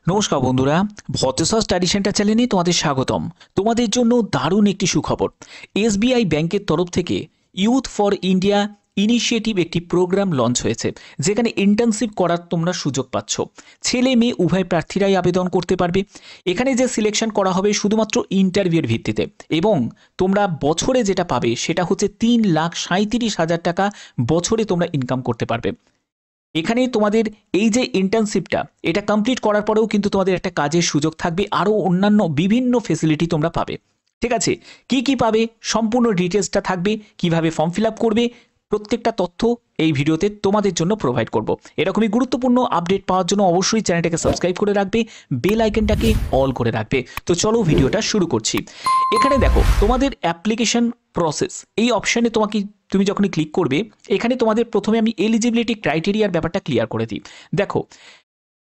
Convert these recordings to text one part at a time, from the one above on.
নমস্কার বন্ধুরা, ভতেশ্বর study centre চ্যানেলে তোমাদের স্বাগতম। তোমাদের জন্য দারুণ একটি সুখবর। এসবিআই ব্যাংকের তরফ থেকে ইউথ ফর ইন্ডিয়া ইনিশিয়েটিভ একটি প্রোগ্রাম লঞ্চ হয়েছে, যেখানে ইন্টার্নশিপ করার তোমরা সুযোগ পাচ্ছ। ছেলে মেয়ে উভয় প্রার্থীরাই আবেদন করতে পারবে। এখানে যে সিলেকশন করা হবে শুধুমাত্র ইন্টারভিউর ভিত্তিতে, এবং তোমরা বছরে যেটা পাবে সেটা হচ্ছে 3,37,000 টাকা বছরে তোমরা ইনকাম করতে পারবে। এখানে তোমাদের এই যে ইন্টার্নশিপটা, এটা কমপ্লিট করার পরেও কিন্তু তোমাদের একটা কাজের সুযোগ থাকবে, আরও অন্যান্য বিভিন্ন ফেসিলিটি তোমরা পাবে। ঠিক আছে, কি কি পাবে সম্পূর্ণ ডিটেলসটা থাকবে, কিভাবে ফর্ম ফিল আপ করবে, প্রত্যেকটা তথ্য এই ভিডিওতে তোমাদের জন্য প্রোভাইড করব। এরকমই গুরুত্বপূর্ণ আপডেট পাওয়ার জন্য অবশ্যই চ্যানেলটাকে সাবস্ক্রাইব করে রাখবে, বেল আইকনটাকে অল করে রাখবে। তো চলো ভিডিওটা শুরু করছি। এখানে দেখো তোমাদের অ্যাপ্লিকেশন প্রসেস, এই অপশানে তুমি যখনই ক্লিক করবে, এখানে তোমাদের প্রথমে আমি এলিজিবিলিটি ক্রাইটেরিয়ার ব্যাপারটা ক্লিয়ার করে দিই। দেখো,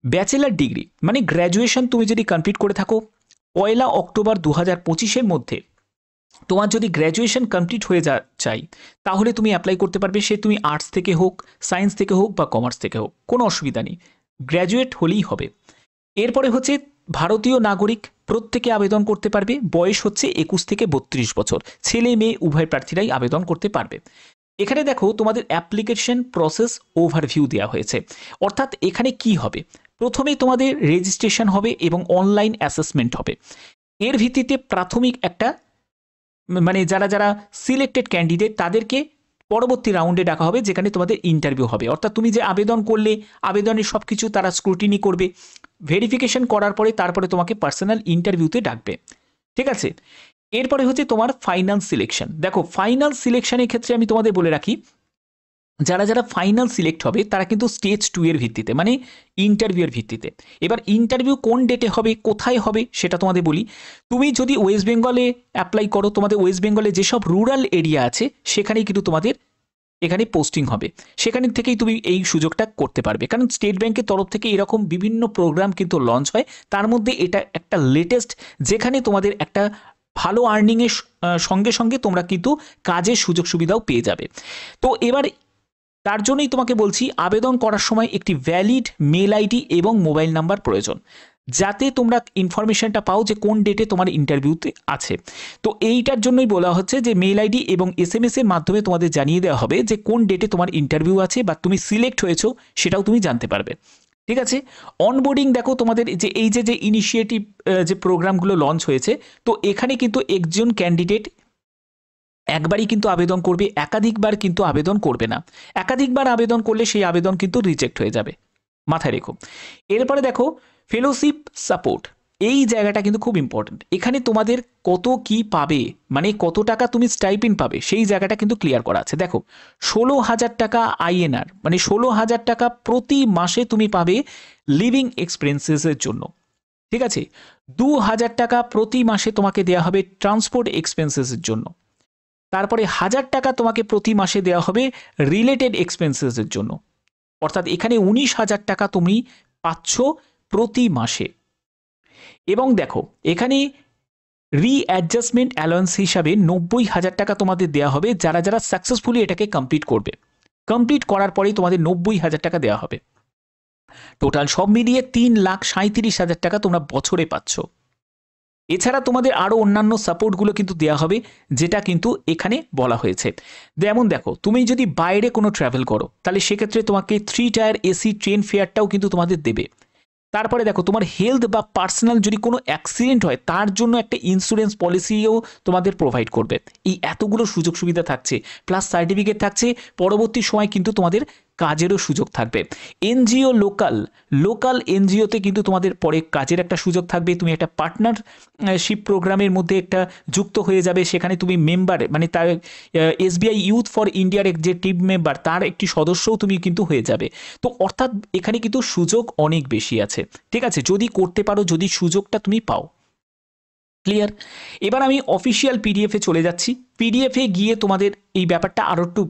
ব্যাচেলার ডিগ্রি মানে গ্র্যাজুয়েশন তুমি যদি কমপ্লিট করে থাকো 1 অক্টোবর 2025-এর মধ্যে, তোমার যদি গ্র্যাজুয়েশন কমপ্লিট হয়ে চাই, তাহলে তুমি অ্যাপ্লাই করতে পারবে। সে তুমি আর্টস থেকে হোক, সায়েন্স থেকে হোক বা কমার্স থেকে হোক, কোনো অসুবিধা নেই, গ্র্যাজুয়েট হলেই হবে। এরপরে হচ্ছে ভারতীয় নাগরিক প্রত্যেকে আবেদন করতে পারবে। বয়স হচ্ছে 21 থেকে 32 বছর, ছেলে মেয়ে উভয় প্রার্থীরাই আবেদন করতে পারবে। এখানে দেখো তোমাদের অ্যাপ্লিকেশন প্রসেস ওভারভিউ দেওয়া হয়েছে। অর্থাৎ এখানে কি হবে, প্রথমেই তোমাদের রেজিস্ট্রেশন হবে এবং অনলাইন অ্যাসেসমেন্ট হবে। এর ভিত্তিতে প্রাথমিক একটা মানে যারা যারা সিলেক্টেড ক্যান্ডিডেট তাদেরকে পরবর্তী রাউন্ডে ডাকা হবে, যেখানে তোমাদের ইন্টারভিউ হবে। অর্থাৎ তুমি যে আবেদন করলে, আবেদনের সব কিছু তারা স্ক্রুটিনি করবে, ভেরিফিকেশন করার পরে তারপরে তোমাকে পার্সোনাল ইন্টারভিউতে ডাকবে। ঠিক আছে, এরপরে হচ্ছে তোমার ফাইনাল সিলেকশন। দেখো, ফাইনাল সিলেকশনের ক্ষেত্রে আমি তোমাদের বলে রাখি, যারা যারা ফাইনাল সিলেক্ট হবে তারা কিন্তু স্টেজ 2 এর ভিত্তিতে, মানে ইন্টারভিউয়ের ভিত্তিতে। এবার ইন্টারভিউ কোন ডেটে হবে, কোথায় হবে, সেটা তোমাদের বলি। তুমি যদি ওয়েস্ট বেঙ্গলে অ্যাপ্লাই করো, তোমাদের ওয়েস্ট বেঙ্গলে যেসব রুরাল এরিয়া আছে সেখানেই কিন্তু তোমাদের এখানে পোস্টিং হবে, সেখান থেকেই তুমি এই সুযোগটা করতে পারবে। কারণ স্টেট ব্যাংকের তরফ থেকে এরকম বিভিন্ন প্রোগ্রাম কিন্তু লঞ্চ হয়, তার মধ্যে এটা একটা লেটেস্ট, যেখানে তোমাদের একটা ভালো আর্নিংয়ের সঙ্গে সঙ্গে তোমরা কিন্তু কাজের সুযোগ সুবিধাও পেয়ে যাবে। তো এবার তার জন্যই তোমাকে বলছি, আবেদন করার সময় একটি ভ্যালিড মেল আইডি এবং মোবাইল নাম্বার প্রয়োজন, যাতে তোমরা ইনফরমেশনটা পাও যে কোন ডেটে তোমার ইন্টারভিউতে আছে। তো এইটার জন্যই বলা হচ্ছে যে মেল আইডি এবং SMS এর মাধ্যমে তোমাদের জানিয়ে দেওয়া হবে যে কোন ডেটে তোমার ইন্টারভিউ আছে বা তুমি সিলেক্ট হয়েছো, সেটাও তুমি জানতে পারবে। ঠিক আছে, অনবোর্ডিং দেখো তোমাদের যে এই যে ইনিশিয়েটিভ যে প্রোগ্রামগুলো লঞ্চ হয়েছে, তো এখানে কিন্তু একজন ক্যান্ডিডেট একবারই কিন্তু আবেদন করবে, একাধিকবার কিন্তু আবেদন করবে না। একাধিকবার আবেদন করলে সেই আবেদন কিন্তু রিজেক্ট হয়ে যাবে, মাথায় রেখো। এরপরে দেখো ফেলোশিপ সাপোর্ট, এই জায়গাটা কিন্তু খুব ইম্পর্টেন্ট। এখানে তোমাদের কত কি পাবে, মানে কত টাকা তুমি স্টাইপেন্ড পাবে, সেই জায়গাটা কিন্তু ক্লিয়ার করা আছে। দেখো, 16,000 টাকা INR, মানে 16,000 টাকা প্রতি মাসে তুমি পাবে লিভিং এক্সপেন্সেসের জন্য। ঠিক আছে, 2,000 টাকা প্রতি মাসে তোমাকে দেওয়া হবে ট্রান্সপোর্ট এক্সপেন্সেসের জন্য। তারপরে 1,000 টাকা তোমাকে প্রতি মাসে দেওয়া হবে রিলেটেড এক্সপেন্সেসের জন্য। অর্থাৎ এখানে 19,000 টাকা তুমি পাচ্ছ প্রতি মাসে। এবং দেখো, এখানে রিঅ্যাডজাস্টমেন্ট অ্যালাউন্স হিসাবে 90,000 টাকা তোমাদের দেওয়া হবে, যারা যারা সাকসেসফুলি এটাকে কমপ্লিট করবে। কমপ্লিট করার পরেই তোমাদের 90,000 টাকা দেওয়া হবে। টোটাল সব মিলিয়ে 3,37,000 টাকা তোমরা বছরে পাচ্ছ। এছাড়া তোমাদের আরও অন্যান্য সাপোর্টগুলো কিন্তু দেওয়া হবে, যেটা কিন্তু এখানে বলা হয়েছে। যেমন দেখো, তুমি যদি বাইরে কোনো ট্রাভেল করো, তাহলে সেক্ষেত্রে তোমাকে 3 টায়ার AC ট্রেন ফেয়ারটাও কিন্তু তোমাদের দেবে। তারপরে দেখো, তোমার হেলথ বা পার্সোনাল যদি কোনো অ্যাক্সিডেন্ট হয়, তার জন্য একটা ইন্স্যুরেন্স পলিসিও তোমাদের প্রোভাইড করবে। এই এতগুলো সুযোগ সুবিধা থাকছে, প্লাস সার্টিফিকেট থাকছে, পরবর্তী সময় কিন্তু তোমাদের কাজেরও সুযোগ থাকবে। NGO লোকাল NGOতে কিন্তু তোমাদের পরে কাজের একটা সুযোগ থাকবে। তুমি একটা পার্টনারশিপ প্রোগ্রামের মধ্যে একটা যুক্ত হয়ে যাবে, সেখানে তুমি মেম্বার, মানে তার SBI ইউথ ফর ইন্ডিয়ার যে টিম মেম্বার, তার একটি সদস্যও তুমি কিন্তু হয়ে যাবে। তো অর্থাৎ এখানে কিন্তু সুযোগ অনেক বেশি আছে। ঠিক আছে, যদি করতে পারো, যদি সুযোগটা তুমি পাও। ক্লিয়ার? এবার আমি অফিসিয়াল PDF এ চলে যাচ্ছি। PDF এ গিয়ে তোমাদের এই ব্যাপারটা আরও একটু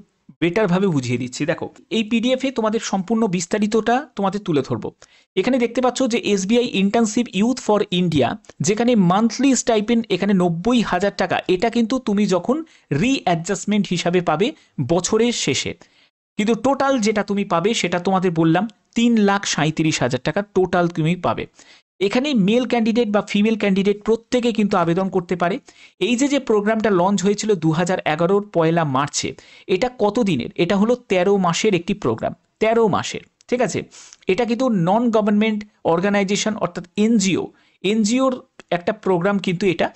বেটারভাবে বুঝিয়ে দিচ্ছি। দেখো, এই PDF এ তোমাদের সম্পূর্ণ বিস্তারিতটা তোমাদের তুলে ধরবো। এখানে দেখতে পাচ্ছ যে SBI internship youth for India, যেখানে মান্থলি স্টাইপেন্ড এখানে 90,000 টাকা, এটা কিন্তু তুমি যখন রিঅ্যাডজাস্টমেন্ট হিসাবে পাবে বছরের শেষে। কিন্তু টোটাল যেটা তুমি পাবে সেটা তোমাদের বললাম 3,37,000 টাকা টোটাল তুমি পাবে। এখানে মেল ক্যান্ডিডেট বা ফিমেল ক্যান্ডিডেট প্রত্যেকে কিন্তু আবেদন করতে পারে। এই যে প্রোগ্রামটা লঞ্চ হয়েছিল 2011 পয়লা মার্চে, এটা কত দিনের? এটা হলো 13 মাসের একটি প্রোগ্রাম, 13 মাসের, ঠিক আছে। এটা কিন্তু নন গভর্নমেন্ট অর্গানাইজেশন অর্থাৎ এনজিওর একটা প্রোগ্রাম কিন্তু এটা,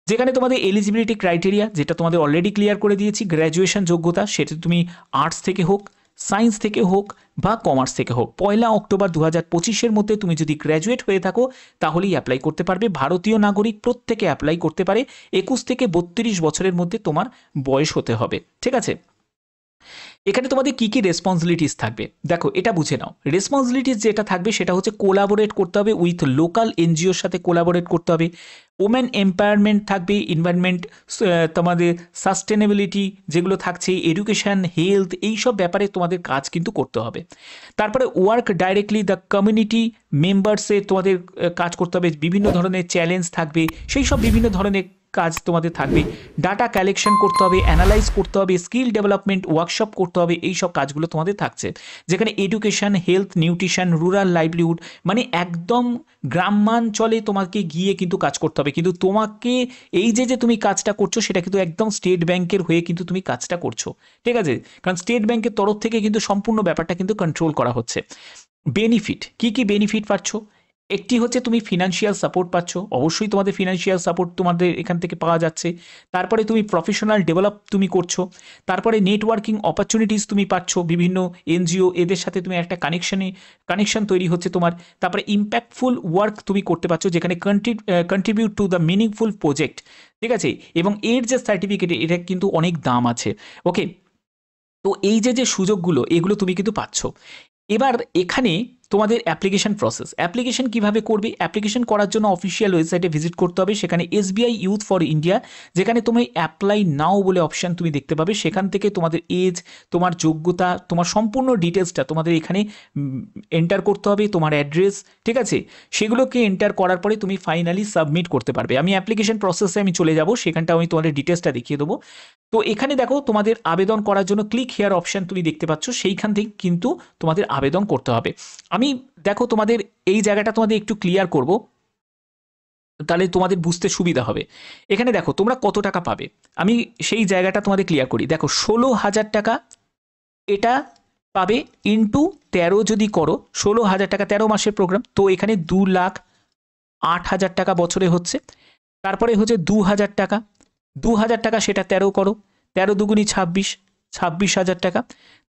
যেখানে তোমাদের এলিজিবিলিটি ক্রাইটেরিয়া যেটা তোমাদের অলরেডি ক্লিয়ার করে দিয়েছি, গ্র্যাজুয়েশন যোগ্যতা সেটা তুমি আর্টস থেকে হোক, সায়েন্স থেকে হোক বা কমার্স থেকে হোক, 1 অক্টোবর 2025-এর মধ্যে তুমি যদি গ্র্যাজুয়েট হয়ে থাকো তাহলেই অ্যাপ্লাই করতে পারবে। ভারতীয় নাগরিক প্রত্যেকে অ্যাপ্লাই করতে পারে। 21 থেকে 32 বছরের মধ্যে তোমার বয়স হতে হবে, ঠিক আছে। এখানে তোমাদের কি কি রেসপন্সিবিলিটিস থাকবে দেখো, এটা বুঝে নাও। রেসপন্সিবিলিটিস যেটা থাকবে সেটা হচ্ছে কোলাবোরেট করতে হবে উইথ লোকাল এনজিওর সাথে, কোলাবোরেট করতে হবে। ওমেন এম্পাওয়ারমেন্ট থাকবে, এনভায়রনমেন্ট, তোমাদের সাস্টেনেবিলিটি যেগুলো থাকছে, এডুকেশন, হেলথ, এইসব ব্যাপারে তোমাদের কাজ কিন্তু করতে হবে। তারপরে ওয়ার্ক ডাইরেক্টলি দ্য কমিউনিটি মেম্বার্সে তোমাদের কাজ করতে হবে। বিভিন্ন ধরনের চ্যালেঞ্জ থাকবে, সেই সব বিভিন্ন ধরনের কাজ তোমাদের থাকবে। ডাটা কালেকশন করতে হবে, অ্যানালাইজ করতে হবে, স্কিল ডেভেলপমেন্ট ওয়ার্কশপ করতে হবে, এই সব কাজগুলো তোমাদের থাকছে। যেখানে education, health, nutrition, rural livelihood, মানে একদম গ্রামাঞ্চলে তোমাকে গিয়ে কিন্তু কাজ করতে হবে। কিন্তু তোমাকে এই যে তুমি কাজটা করছো সেটা কিন্তু একদম স্টেট ব্যাংকের হয়ে কিন্তু তুমি কাজটা করছো, ঠিক আছে। কারণ স্টেট ব্যাংকের তরফ থেকে কিন্তু সম্পূর্ণ ব্যাপারটা কিন্তু কন্ট্রোল করা হচ্ছে। বেনিফিট, কি কি বেনিফিট পাচ্ছ? একটি হচ্ছে তুমি ফিনান্সিয়াল সাপোর্ট পাচ্ছ, অবশ্যই তোমাদের ফিনান্সিয়াল সাপোর্ট তোমাদের এখান থেকে পাওয়া যাচ্ছে। তারপরে তুমি প্রফেশনাল ডেভেলপ তুমি করছো। তারপরে নেটওয়ার্কিং অপরচুনিটিস তুমি পাচ্ছ, বিভিন্ন এনজিও এদের সাথে তুমি একটা কানেকশন তৈরি হচ্ছে তোমার। তারপরে ইম্প্যাক্টফুল ওয়ার্ক তুমি করতে পারছো, যেখানে contribute to the meaningful project, ঠিক আছে। এবং এর যে সার্টিফিকেট, এটা কিন্তু অনেক দাম আছে, ওকে। তো এই যে সুযোগগুলো, এগুলো তুমি কিন্তু পাচ্ছ। এবার এখানে তোমাদের অ্যাপ্লিকেশন প্রসেস, অ্যাপ্লিকেশন কিভাবে করবে? অ্যাপ্লিকেশন করার জন্য অফিসিয়াল ওয়েবসাইটে ভিজিট করতে হবে। সেখানে এসবিআই ইউথ ফর ইন্ডিয়া, যেখানে তুমি অ্যাপ্লাই নাও বলে অপশান তুমি দেখতে পাবে। সেখান থেকে তোমাদের এজ, তোমার যোগ্যতা, তোমার সম্পূর্ণ ডিটেলসটা তোমাদের এখানে এন্টার করতে হবে, তোমার অ্যাড্রেস, ঠিক আছে। সেগুলোকে এন্টার করার পরে তুমি ফাইনালি সাবমিট করতে পারবে। আমি অ্যাপ্লিকেশন প্রসেসে আমি চলে যাব, সেখানটা আমি তোমাদের ডিটেলসটা দেখিয়ে দেবো। তো এখানে দেখো, তোমাদের আবেদন করার জন্য ক্লিক হেয়ার অপশান তুমি দেখতে পাচ্ছ, সেইখান থেকে কিন্তু তোমাদের আবেদন করতে হবে। আমি দেখো তোমাদের এই জায়গাটা তোমাদের একটু ক্লিয়ার করব, তাহলে তোমাদের বুঝতে সুবিধা হবে। এখানে দেখো তোমরা কত টাকা পাবে, আমি সেই জায়গাটা তোমাদের ক্লিয়ার করি। দেখো 16,000 টাকা এটা পাবে, ইন্টু 13 যদি করো, 16,000 টাকা 13 মাসের প্রোগ্রাম, তো এখানে 2,08,000 টাকা বছরে হচ্ছে। তারপরে হচ্ছে 2,000 টাকা, 2,000 টাকা সেটা 13 করো, 13 দুগুনি 26, 26,000 টাকা।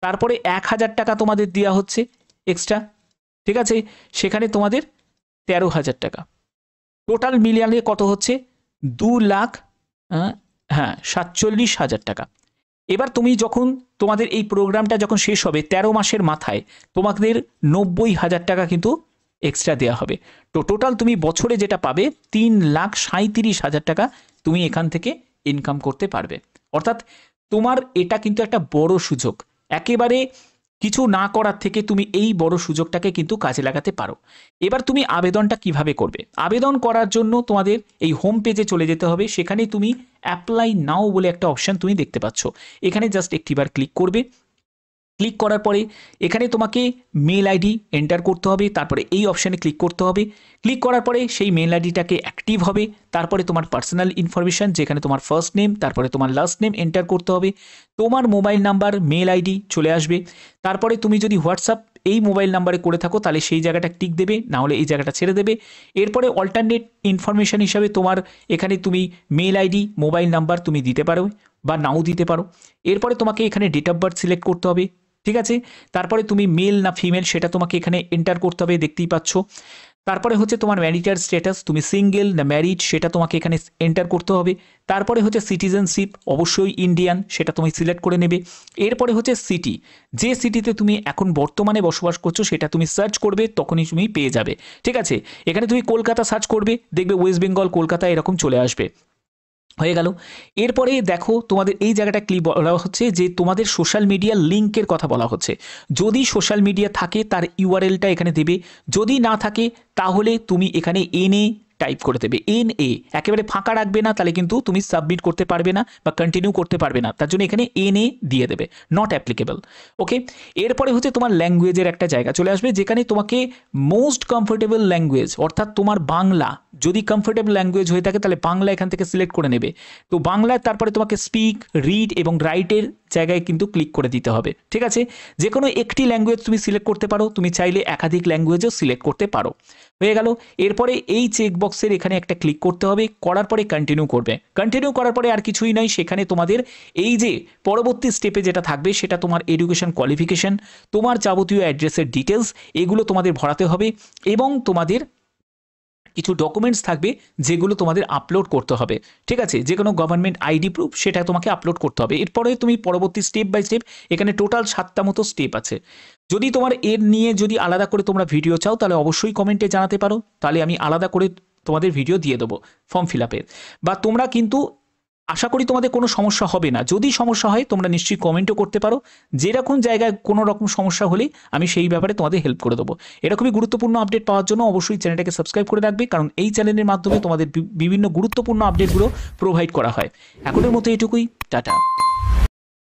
তারপরে 1,000 টাকা তোমাদের দেওয়া হচ্ছে এক্সট্রা, ঠিক আছে। সেখানে তোমাদের 13,000 টাকা, টোটাল মিলিয়ে কত হচ্ছে? 2,47,000 টাকা। এবার তুমি যখন তোমাদের এই প্রোগ্রামটা যখন শেষ হবে 13 মাসের মাথায়, তোমাদের 90,000 টাকা কিন্তু এক্সট্রা দেওয়া হবে। তো টোটাল তুমি বছরে যেটা পাবে 3,37,000 টাকা তুমি এখান থেকে ইনকাম করতে পারবে। অর্থাৎ তোমার এটা কিন্তু একটা বড় সুযোগ। একেবারে কিছু না করার থেকে তুমি এই বড় সুযোগটাকে কিন্তু কাজে লাগাতে পারো। এবার তুমি আবেদনটা কিভাবে করবে? আবেদন করার জন্য তোমাদের এই হোম পেজে চলে যেতে হবে। সেখানে তুমি অ্যাপ্লাই নাও বলে একটা অপশান তুমি দেখতে পাচ্ছ, এখানে জাস্ট একটিবার ক্লিক করবে। ক্লিক করার পরে এখানে তোমাকে মেল আইডি এন্টার করতে হবে, তারপরে এই অপশানে ক্লিক করতে হবে। ক্লিক করার পরে সেই মেল আইডিটাকে অ্যাক্টিভ হবে। তারপরে তোমার পার্সোনাল ইনফরমেশান, যেখানে তোমার ফার্স্ট নেম, তারপরে তোমার লাস্ট নেম এন্টার করতে হবে। তোমার মোবাইল নাম্বার, মেল আইডি চলে আসবে। তারপরে তুমি যদি হোয়াটসঅ্যাপ এই মোবাইল নাম্বারে করে থাকো তাহলে সেই জায়গাটা টিক দেবে, না হলে এই জায়গাটা ছেড়ে দেবে। এরপরে অল্টারনেট ইনফরমেশান হিসাবে তোমার এখানে তুমি মেল আইডি, মোবাইল নাম্বার তুমি দিতে পারো বা নাও দিতে পারো। এরপরে তোমাকে এখানে ডেট অফ বার্থ সিলেক্ট করতে হবে, ঠিক আছে। তারপরে তুমি মেল না ফিমেল সেটা তোমাকে এখানে এন্টার করতে হবে, দেখতেই পাচ্ছ। তারপরে হচ্ছে তোমার ম্যারিটাল স্ট্যাটাস, তুমি সিঙ্গেল না ম্যারিড সেটা তোমাকে এখানে এন্টার করতে হবে। তারপরে হচ্ছে সিটিজেনশিপ, অবশ্যই ইন্ডিয়ান, সেটা তুমি সিলেক্ট করে নেবে। এরপরে হচ্ছে সিটি, যে সিটিতে তুমি এখন বর্তমানে বসবাস করছো সেটা তুমি সার্চ করবে, তখনই তুমি পেয়ে যাবে, ঠিক আছে। এখানে তুমি কলকাতা সার্চ করবে, দেখবে ওয়েস্ট বেঙ্গল, কলকাতা এরকম চলে আসবে। হয়ে গেল। এরপরে দেখো তোমাদের এই জায়গাটা কি বলা হচ্ছে, যে তোমাদের সোশ্যাল মিডিয়া লিঙ্কের কথা বলা হচ্ছে। যদি সোশ্যাল মিডিয়া থাকে তার ইউআরএলটা এখানে দেবে, যদি না থাকে তাহলে তুমি এখানে এনে টাইপ করে দেবে NA, একেবারে ফাঁকা রাখবে না, তাহলে কিন্তু তুমি সাবমিট করতে পারবে না বা কন্টিনিউ করতে পারবে না, তার জন্য এখানে NA দিয়ে দেবে, নট অ্যাপ্লিকেবল। ওকে, এরপরে হচ্ছে তোমার ল্যাঙ্গুয়েজের একটা জায়গা চলে আসবে, যেখানে তোমাকে মোস্ট কমফোর্টেবল ল্যাঙ্গুয়েজ, অর্থাৎ তোমার বাংলা যদি কমফোর্টেবল ল্যাঙ্গুয়েজ হয়ে থাকে তাহলে বাংলা এখান থেকে সিলেক্ট করে নেবে। তো বাংলায় তারপরে তোমাকে স্পিক, রিড এবং রাইটের জায়গায় কিন্তু ক্লিক করে দিতে হবে। ঠিক আছে, যে কোনো একটি ল্যাঙ্গুয়েজ তুমি সিলেক্ট করতে পারো, তুমি চাইলে একাধিক ল্যাঙ্গুয়েজও সিলেক্ট করতে পারো। হয়ে গেল। এরপরে এই চেকবক্সের এখানে একটা ক্লিক করতে হবে, করার পরে কন্টিনিউ করবে। কন্টিনিউ করার পরে আর কিছুই নয়, সেখানে তোমাদের এই যে পরবর্তী স্টেপে যেটা থাকবে সেটা তোমার এডুকেশন কোয়ালিফিকেশন, তোমার যাবতীয় অ্যাড্রেসের ডিটেলস, এগুলো তোমাদের ভরাতে হবে এবং তোমাদের কিছু ডকুমেন্টস থাকবে যেগুলো তোমাদের আপলোড করতে হবে। ঠিক আছে, যে কোনো গভর্নমেন্ট আইডি প্রুফ সেটা তোমাকে আপলোড করতে হবে। এরপরে তুমি পরবর্তী স্টেপ বাই স্টেপ, এখানে টোটাল 7টা মতো স্টেপ আছে। যদি তোমার এর নিয়ে যদি আলাদা করে তোমরা ভিডিও চাও তাহলে অবশ্যই কমেন্টে জানাতে পারো, তাহলে আমি আলাদা করে তোমাদের ভিডিও দিয়ে দেবো ফর্ম ফিল আপের। বা তোমরা কিন্তু আশা করি তোমাদের কোনো সমস্যা হবে না, যদি সমস্যা হয় তোমরা নিশ্চয়ই কমেন্টও করতে পারো, যেরকম জায়গায় কোনো রকম সমস্যা হলে আমি সেই ব্যাপারে তোমাদের হেল্প করে দেবো। এরকমই গুরুত্বপূর্ণ আপডেট পাওয়ার জন্য অবশ্যই চ্যানেলটাকে সাবস্ক্রাইব করে রাখবে, কারণ এই চ্যানেলের মাধ্যমে তোমাদের বিভিন্ন গুরুত্বপূর্ণ আপডেটগুলো প্রোভাইড করা হয়। এখনের মতো এটুকুই, টাটা।